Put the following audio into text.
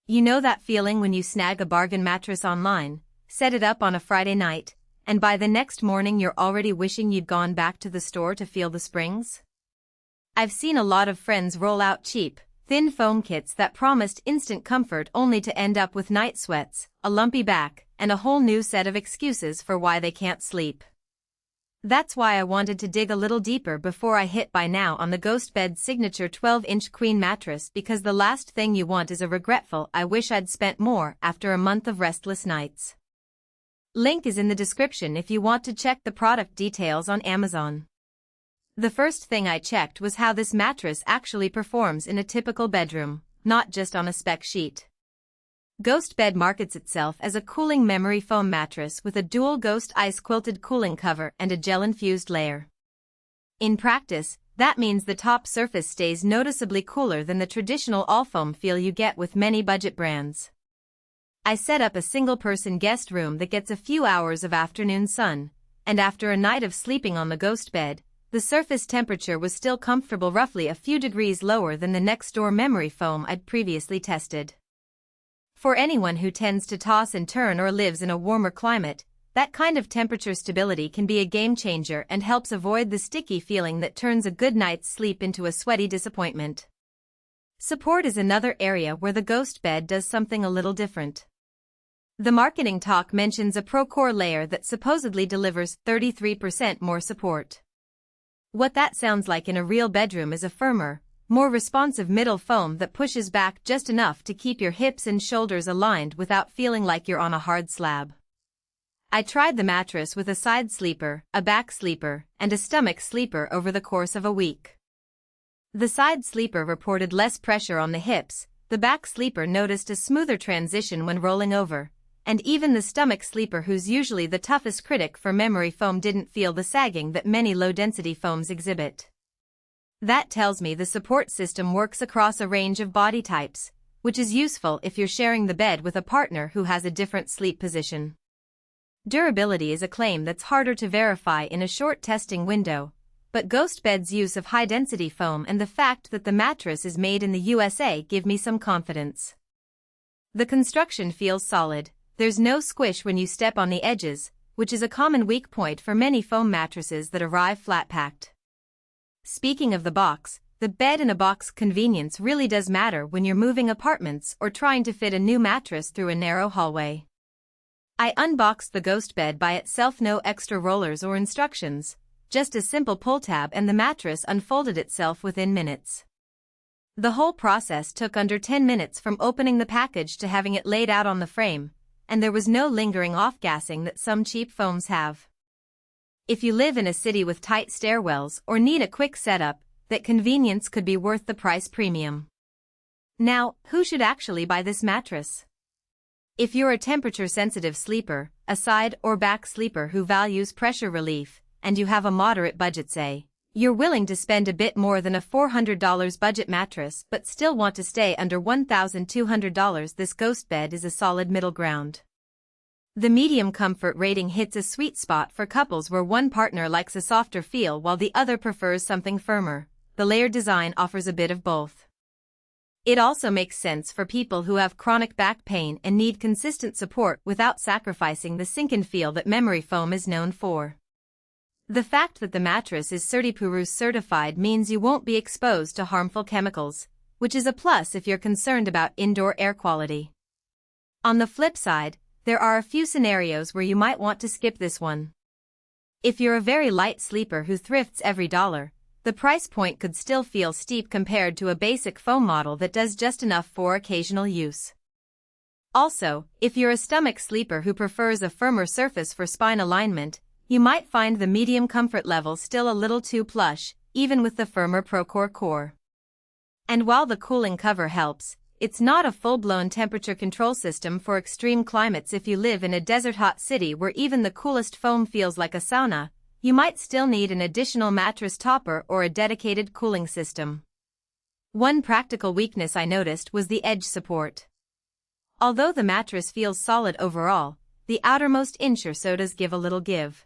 You know that feeling when you snag a bargain mattress online, set it up on a Friday night, and by the next morning you're already wishing you'd gone back to the store to feel the springs? I've seen a lot of friends roll out cheap, thin foam kits that promised instant comfort only to end up with night sweats, a lumpy back, and a whole new set of excuses for why they can't sleep. That's why I wanted to dig a little deeper before I hit buy now on the GhostBed signature 12-inch queen mattress, because the last thing you want is a regretful "I wish I'd spent more" after a month of restless nights. Link is in the description if you want to check the product details on Amazon. The first thing I checked was how this mattress actually performs in a typical bedroom, not just on a spec sheet. GhostBed markets itself as a cooling memory foam mattress with a dual ghost ice quilted cooling cover and a gel-infused layer. In practice, that means the top surface stays noticeably cooler than the traditional all-foam feel you get with many budget brands. I set up a single-person guest room that gets a few hours of afternoon sun, and after a night of sleeping on the GhostBed, the surface temperature was still comfortable, roughly a few degrees lower than the next-door memory foam I'd previously tested. For anyone who tends to toss and turn or lives in a warmer climate, that kind of temperature stability can be a game-changer and helps avoid the sticky feeling that turns a good night's sleep into a sweaty disappointment. Support is another area where the GhostBed does something a little different. The marketing talk mentions a ProCore layer that supposedly delivers 33% more support. What that sounds like in a real bedroom is a firmer, more responsive middle foam that pushes back just enough to keep your hips and shoulders aligned without feeling like you're on a hard slab. I tried the mattress with a side sleeper, a back sleeper, and a stomach sleeper over the course of a week. The side sleeper reported less pressure on the hips, the back sleeper noticed a smoother transition when rolling over, and even the stomach sleeper, who's usually the toughest critic for memory foam, didn't feel the sagging that many low-density foams exhibit. That tells me the support system works across a range of body types, which is useful if you're sharing the bed with a partner who has a different sleep position. Durability is a claim that's harder to verify in a short testing window, but GhostBed's use of high-density foam and the fact that the mattress is made in the USA give me some confidence. The construction feels solid. There's no squish when you step on the edges, which is a common weak point for many foam mattresses that arrive flat-packed. Speaking of the box, the bed-in-a-box convenience really does matter when you're moving apartments or trying to fit a new mattress through a narrow hallway. I unboxed the GhostBed by itself, no extra rollers or instructions, just a simple pull tab, and the mattress unfolded itself within minutes. The whole process took under 10 minutes from opening the package to having it laid out on the frame, and there was no lingering off-gassing that some cheap foams have. If you live in a city with tight stairwells or need a quick setup, that convenience could be worth the price premium. Now, who should actually buy this mattress? If you're a temperature-sensitive sleeper, a side or back sleeper who values pressure relief, and you have a moderate budget, say, you're willing to spend a bit more than a $400 budget mattress but still want to stay under $1,200, this GhostBed is a solid middle ground. The medium comfort rating hits a sweet spot for couples where one partner likes a softer feel while the other prefers something firmer. The layered design offers a bit of both. It also makes sense for people who have chronic back pain and need consistent support without sacrificing the sink-in feel that memory foam is known for. The fact that the mattress is CertiPUR-US certified means you won't be exposed to harmful chemicals, which is a plus if you're concerned about indoor air quality. On the flip side, there are a few scenarios where you might want to skip this one. If you're a very light sleeper who thrifts every dollar, the price point could still feel steep compared to a basic foam model that does just enough for occasional use. Also, if you're a stomach sleeper who prefers a firmer surface for spine alignment, you might find the medium comfort level still a little too plush, even with the firmer ProCore core. And while the cooling cover helps, it's not a full-blown temperature control system for extreme climates. If you live in a desert-hot city where even the coolest foam feels like a sauna, you might still need an additional mattress topper or a dedicated cooling system. One practical weakness I noticed was the edge support. Although the mattress feels solid overall, the outermost inch or so does give a little give.